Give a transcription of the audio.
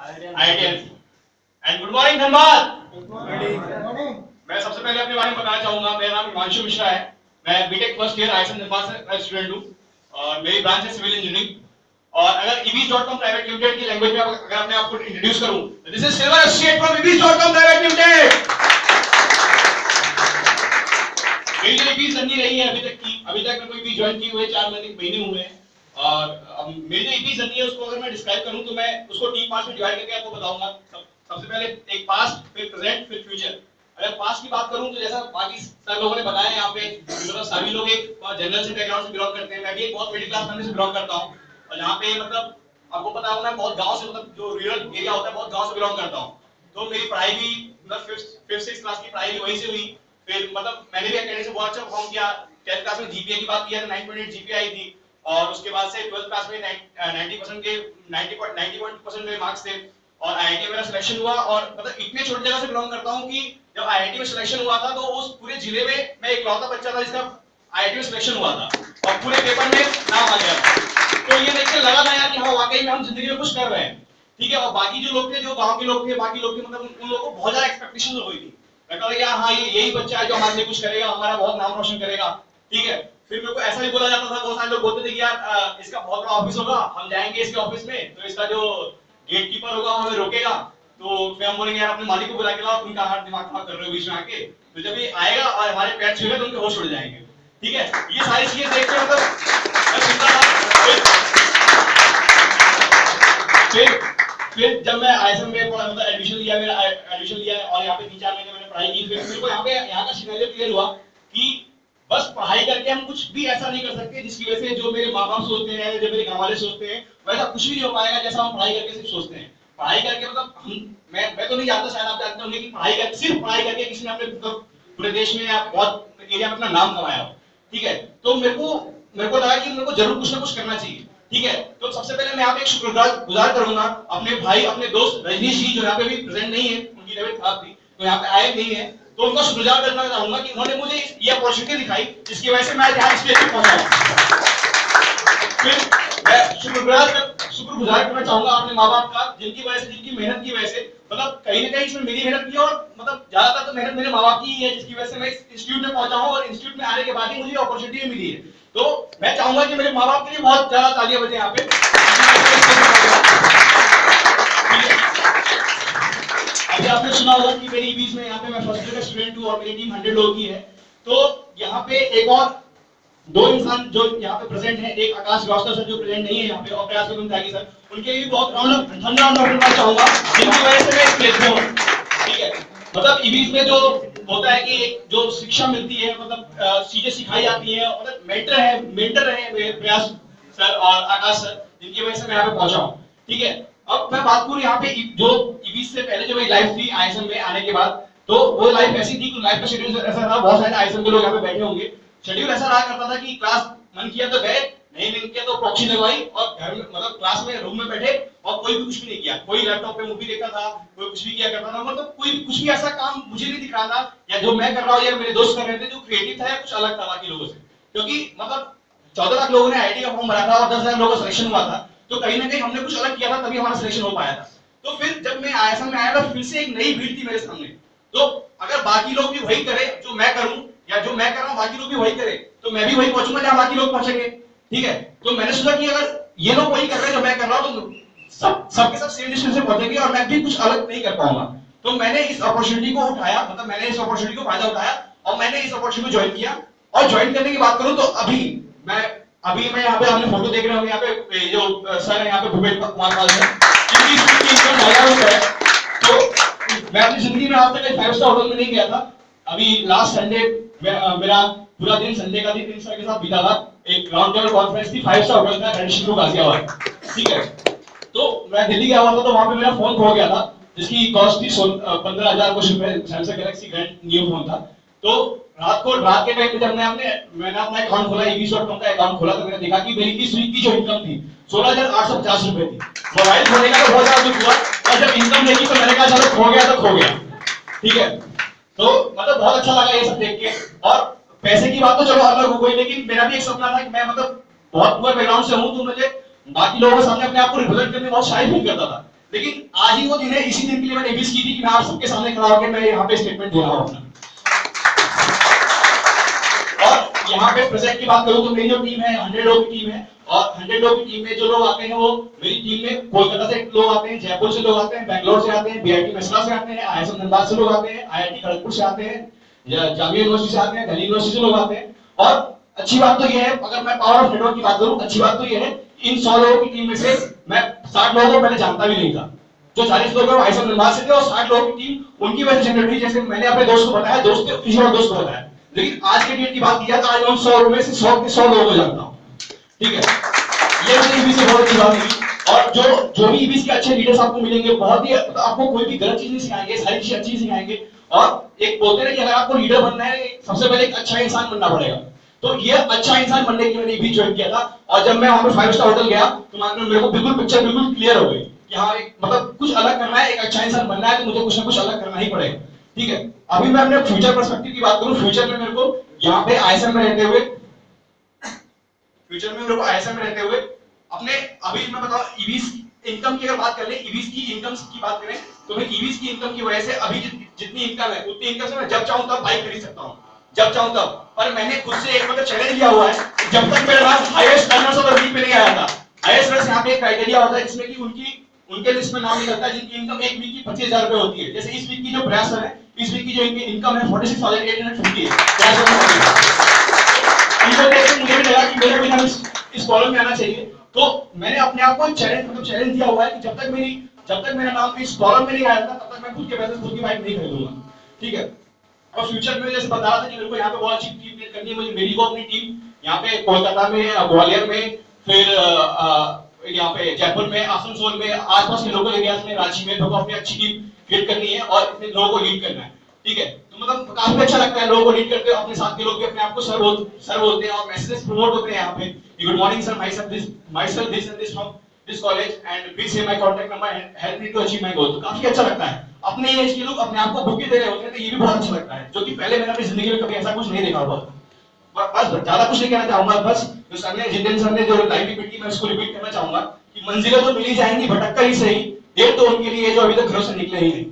IIT and good morning Dhanbad. मैं सबसे पहले अपने बारे में बताना चाहूंगा। मेरा नाम हिमांशु मिश्रा है। मैं BTech first year IIM Dhanbad से स्टूडेंट हूँ और मेरी ब्रांच है सिविल इंजीनियरिंग। और अगर ebis.com प्राइवेट लिमिटेड की लैंग्वेज में अगर अपने आपको इंट्रोड्यूस करूं, this is silver associate from ebis.com private limited. मेरी जो ebis जर्नी रही है अभी तक मैं कोई भी ज्वाइन किए हुए 4 महीने हुए हैं। और मेरी जो ebis जर्नी है उसको अगर मैं डिस्क्राइब करूं तो मैं उसको 3 पार्ट्स में डिवाइड करके आपको बताऊंगा। सबसे पहले एक पास्ट, फिर प्रेजेंट, फिर फ्यूचर। अगर पास्ट की बात करूं तो जैसा बाकी सब लोगों ने बताया यहाँ पे, मतलब सभी लोग एक जनरल से बैकग्राउंड से बिलोंग करते हैं। मैं भी एक बहुत मिडिल क्लास फैमिली से बिलोंग करता हूँ। और यहाँ पे मतलब आपको पता होगा मैं बहुत गांव से, मतलब जो रूरल एरिया होता है, बहुत गांव से बिलोंग करता हूँ। तो मेरी पढ़ाई भी मतलब 5th-6th क्लास की पढ़ाई भी वहीं से हुई। फिर मतलब मैंने भी एकेडमी से बहुत अच्छा परफॉर्म किया। 10th क्लास में जीपीए की बात किया तो 9.8 जीपीए आई थी। और उसके बाद से 12th क्लास में 90% मेरे मार्क्स थे। और आईआईटी मेरा सिलेक्शन हुआ। और मतलब इतने छोटी जगह से बिलोंग करता हूँ कि जब आईआईटी में सिलेक्शन हुआ था तो उस पूरे जिले में मैं इकलौता बच्चा था जिसका आईआईटी में सिलेक्शन हुआ था और पूरे पेपर में नाम आ गया था। तो ये देख के लगा था यार कि हाँ वाकई में हम जिंदगी में कुछ कर रहे हैं। ठीक है। और बाकी जो लोग थे, जो गांव के लोग थे, बाकी लोग थे, मतलब उन लोगों को बहुत ज्यादा एक्सपेक्टेशन हुई थी। मैं कहा यार हाँ ये यही बच्चा है जो हमारे लिए कुछ करेगा, हमारा बहुत नाम रोशन करेगा। ठीक है। फिर मेरे को ऐसा भी बोला जाता था, बहुत सारे लोग बोलते थे कि यार इसका बहुत बड़ा ऑफिस होगा, हम जाएंगे इसके ऑफिस में तो इसका जो गेट कीपर होगा हमें रोकेगा। तो फिर हम बोलेंगे यार अपने मालिक को बुला के लाओ, तुम क्या हाथ दिमाग खराब कर रहे हो बीच में आके। तो जब ये आएगा और हमारे पैर छुएगा तो उनके होश उड़ जाएंगे। ठीक है। ये सारी चीजें देख के मतलब मैं सुनता था। फिर जब मैं आईएसएम में मतलब एडमिशन लिया और यहाँ पे 3-4 महीने मैंने पढ़ाई की। फिर मेरे को यहाँ का सिनेरियो क्लियर हुआ कि बस पढ़ाई करके हम कुछ भी ऐसा नहीं कर सकते जिसकी वजह से जो मेरे माँ बाप सोचते हैं, जो मेरे गाँव वाले सोचते हैं, वैसा कुछ भी नहीं हो पाएगा जैसा हम पढ़ाई करके सिर्फ सोचते हैं। पढ़ाई करके मतलब मैं तो नहीं जानता, शायद आप जानते होंगे कि सिर्फ पढ़ाई करके किसी ने अपने पूरे देश में या बहुत एरिया में अपना नाम कमाया हो। ठीक है। तो मेरे को लगा कि मेरे को जरूर कुछ ना कुछ करना चाहिए। ठीक है। तो सबसे पहले मैं यहाँ पे एक शुक्रगुजार करूंगा अपने भाई, अपने दोस्त रजनीश जी, जो यहाँ पे भी प्रेजेंट नहीं है, उनकी तबीयत खराब थी तो यहाँ पे आए नहीं है। तो उनका शुक्रगुजार करना चाहूंगा कि उन्होंने मुझे ये अपॉर्चुनिटी दिखाई जिसकी वजह से मैं यहाँ स्टेज पे पहुंचा। फिर मैं शुक्रगुजार करना चाहूंगा अपने माँ बाप का, जिनकी वजह से, जिनकी मेहनत की वजह से, मतलब कहीं ना कहीं इसमें मेरी मेहनत की और मतलब ज्यादातर तो मेहनत मेरे माँ बाप की ही है, जिसकी वजह से मैं इस इंस्टीट्यूट में पहुंचा हूँ और इंस्टीट्यूट में आने के बाद ही मुझे अपॉर्चुनिटी मिली है। तो मैं चाहूंगा कि मेरे माँ बाप के लिए बहुत ज्यादा तालियां बजें यहाँ पे। अभी आपने सुना होगा कि मेरी बीच में यहाँ पे मैं फर्स्ट ईयर का स्टूडेंट हूँ और मेरी टीम 100 लोगों की है। तो यहाँ पे एक और 2 इंसान जो यहाँ पे प्रेजेंट है, एक आकाश श्रीवास्तव सर जो प्रेजेंट नहीं है यहाँ पे, और प्रयास त्यागी सर, उनके भी बहुत राउंड ऑफ अप्लॉज चाहूंगा जिनकी वजह से मैं स्टेज पे हूँ। ठीक है। मतलब ईबीस में जो होता है कि एक जो शिक्षा मिलती है, मतलब चीजें सिखाई जाती है, मतलब मेंटर है मेरे प्रयास सर और आकाश सर, जिनकी वजह से मैं यहाँ पे पहुंचा हूँ। ठीक है। अब मैं बात करूँ यहाँ पे जो ईबीस से पहले जो मेरी लाइफ थी आईएसएम में आने के बाद, तो वो लाइफ ऐसी थी कि लाइफ का शेड्यूल ऐसा था, बहुत सारे आईएसएम के लोग यहाँ पे बैठे होंगे। शेड्यूल ऐसा रहा करता था कि क्लास मन किया तो गए, नहीं मन किया तो प्रॉक्सी लगवाई और घर में मतलब क्लास में रूम में बैठे और कोई भी कुछ भी नहीं किया। कोई लैपटॉप पे मूवी देखता था, कोई कुछ भी किया करता था, मतलब कोई कुछ भी ऐसा काम मुझे नहीं दिख रहा था या जो मैं कर रहा हूँ या मेरे दोस्त कर रहे थे जो क्रिएटिव था या कुछ अलग था बाकी लोगों से। क्योंकि मतलब 14 लाख लोगों ने आईआईटी का फॉर्म भरा था और 10,000 लोगों का सिलेक्शन हुआ था। तो कहीं ना कहीं हमने कुछ अलग किया था तभी हमारा सिलेक्शन हो पाया था। तो फिर जब मैं आईएसएम में आया था, फिर से एक नई भीड़ थी मेरे सामने। तो अगर बाकी लोग भी वही करें जो मैं करूं या जो मैं कर रहा हूं बाकी लोग भी वही करें, तो मैं भी वही पहुंचूंगा जहां बाकी लोग पहुंचेंगे। ठीक है। तो मैंने सोचा कि अगर ये लोग वही कर रहे हैं जो मैं कर रहा हूं तो सबके सब सेम डिस्टेंस से पहुंचेंगे और मैं भी कुछ अलग नहीं कर पाऊंगा। तो मैंने इस अपॉर्चुनिटी को उठाया, मतलब मैंने इस अपॉर्चुनिटी को फायदा उठाया और मैंने इस अपॉर्चुनिटी को ज्वाइन किया। और ज्वाइन करने की बात करूं तो अभी मैं यहाँ पे, आपने फोटो देख रहे होंगे, यहाँ पे जो सर है यहाँ पे भूपेंद्र कुमार पाल है, जिनकी इनकम 2,000 रुपए है। तो मैं अपनी जिंदगी में आज तक 5 स्टार होटल में नहीं गया था। अभी लास्ट संडे मेरा पूरा दिन संडे का दिन सर के साथ बीता था। एक राउंड टेबल कॉन्फ्रेंस थी 5 स्टार होटल का रेडिशन टू गाजियाबाद। ठीक है। तो मैं दिल्ली गया हुआ था तो वहां पे मेरा फोन खो गया था जिसकी कॉस्ट थी 15,000 कुछ रुपए। Samsung Galaxy grand new phone था। तो रात के टाइम पे जब मैंने अपना अकाउंट खोला, ebis.com का अकाउंट खोला, तो मैंने देखा कि मेरी इस वीक की जो इनकम थी 16,850 रुपए थी। मोबाइल खोने का तो बहुत ज्यादा दुख हुआ और जब इनकम देखी तो मैंने कहा चलो खो गया तो खो गया। ठीक है। तो मतलब बहुत अच्छा लगा ये सब देख के। और पैसे की बात तो चलो अलग हो गई, लेकिन मेरा भी एक सपना था कि मैं मतलब बहुत पुअर बैकग्राउंड से हूं तो मुझे बाकी लोगों के सामने अपने आप को रिप्रेजेंट करने में बहुत शाय फील करता था। लेकिन आज ही वो दिन है, इसी दिन के लिए मैंने विश की थी कि मैं आप सबके सामने खड़ा होकर मैं यहाँ पे स्टेटमेंट दे रहा हूँ अपना। और यहाँ पे प्रेजेंट की बात करूँ तो मेरी जो टीम है 100 लोगों की टीम है, और 100 लोगों की टीम में जो लोग आते हैं वो मेरी टीम में कोलकाता से लोग आते हैं, जयपुर से लोग आते हैं, बैंगलोर से आते हैं, बीआईटी मेसरा से आते हैं, आईएसएम धनबाद से लोग आते हैं, आईआईटी खड़गपुर से आते हैं, जामिया यूनिवर्सिटी से आते हैं, दिल्ली यूनिवर्सिटी से लोग आते हैं। और अच्छी बात तो ये है, अगर मैं पावर ऑफ नेटवर्क की बात करूं, अच्छी बात तो ये है इन 100 लोगों की टीम में से मैं 60 लोगों को पहले जानता भी नहीं था। जो 40 लोग हैं वो आईएसएम धनबाद से थे, और 60 लोगों की टीम उनकी वजह से जनरेट हुई। जैसे मैंने अपने दोस्त को बताया, दोस्त ने किसी और दोस्त को बताया, लेकिन आज के डेट की बात की जाए तो आज मैं 100 में से 100 के 100 लोगों को जानता हूं। ठीक है, ये मुझे ईबीसी से बहुत अच्छी बात लगी। और जो भी ईबीसी के अच्छे लीडर्स आपको मिलेंगे, बहुत ही आपको कोई भी गलत चीज नहीं सिखाएंगे, सारी चीजें अच्छी सिखाएंगे। और एक बोलते हैं कि अगर आपको लीडर बनना है, सबसे पहले एक अच्छा इंसान बनना पड़ेगा। तो ये अच्छा इंसान बनने के लिए मैंने ईबीसी ज्वाइन किया था। और जब मैं वहां पे 5 स्टार होटल गया तो मेरे को बिल्कुल पिक्चर बिल्कुल क्लियर हो गई कि हाँ, मतलब कुछ अलग करना है, एक अच्छा इंसान बनना है तो मुझे कुछ ना कुछ अलग करना ही पड़ेगा। ठीक है, अभी मैं अपने फ्यूचर पर्सपेक्टिव की बात करूं, फ्यूचर में मेरे को यहाँ पे आईएसएम में रहते हुए अपने, अभी मैं बताऊं ईबीस इनकम की अगर बात कर ले, ईबीस की इनकम की बात करें तो मैं ईबीस की इनकम की वजह से अभी जितनी इनकम है उतनी इनकम से मैं जब चाहूं तब बाइक खरीद सकता हूं, जब चाहूं तब। पर मैंने खुद से एक मतलब चैलेंज लिया हुआ है, जब तक मेरा नाम highest earners of the week में नहीं आया था। हाईएस्ट अर्नर्स यहाँ पे एक क्राइटेरिया होता है जिसमें कि उनके लिस्ट में नाम निकलता है जिनकी इनकम एक वीक की 25,000 रुपए होती है। जैसे इस वीक की जो प्रयास है, इस वीक की जो इनकी इनकम है 46,850 है। मुझे भी लगा कि मेरे भी नाम इस कॉलम में आना चाहिए। तो मैंने अपने आप को चैलेंज दिया हुआ है कि जब तक मेरा नाम इस कॉलम में नहीं आया था तब तक मैं खुद के पैसे खुद की बाइक नहीं खरीदूंगा। ठीक है, और फ्यूचर में जैसे बता रहा था कि मेरे को यहाँ पे बहुत अच्छी टीम क्रिएट करनी है, मुझे मेरी को अपनी टीम यहाँ पे कोलकाता में, ग्वालियर में, फिर यहाँ पे जयपुर में, आसनसोल में, आसपास के लोकल एरियाज में, रांची में मेरे को अपनी अच्छी टीम क्रिएट करनी है और इतने लोगों को लीड करना है। ठीक है, तो मतलब काफी अच्छा लगता है लोगों को लीड करते हुए। अपने साथ के लोग भी अपने आप को सर बोलते हैं और मैसेजेस प्रमोट होते हैं यहाँ पे, good morning sir, myself this and this from this college and please say my contact number and help me to achieve my goal। तो काफी अच्छा लगता है, अपने एज के लोग अपने आप को बुके दे रहे होते हैं, तो ये भी बहुत अच्छा लगता है, जो कि पहले मैंने अपनी जिंदगी में कभी ऐसा कुछ नहीं देखा हुआ। बस ज्यादा कुछ नहीं कहना चाहूंगा, बस जो सर ने जितेंद्र सर ने जो लाइन रिपीट की मैं उसको रिपीट करना चाहूंगा कि मंजिलें तो मिल ही जाएंगी, भटक कर ही सही, देर तो उनके लिए जो अभी तक घरों से निकले ही नहीं।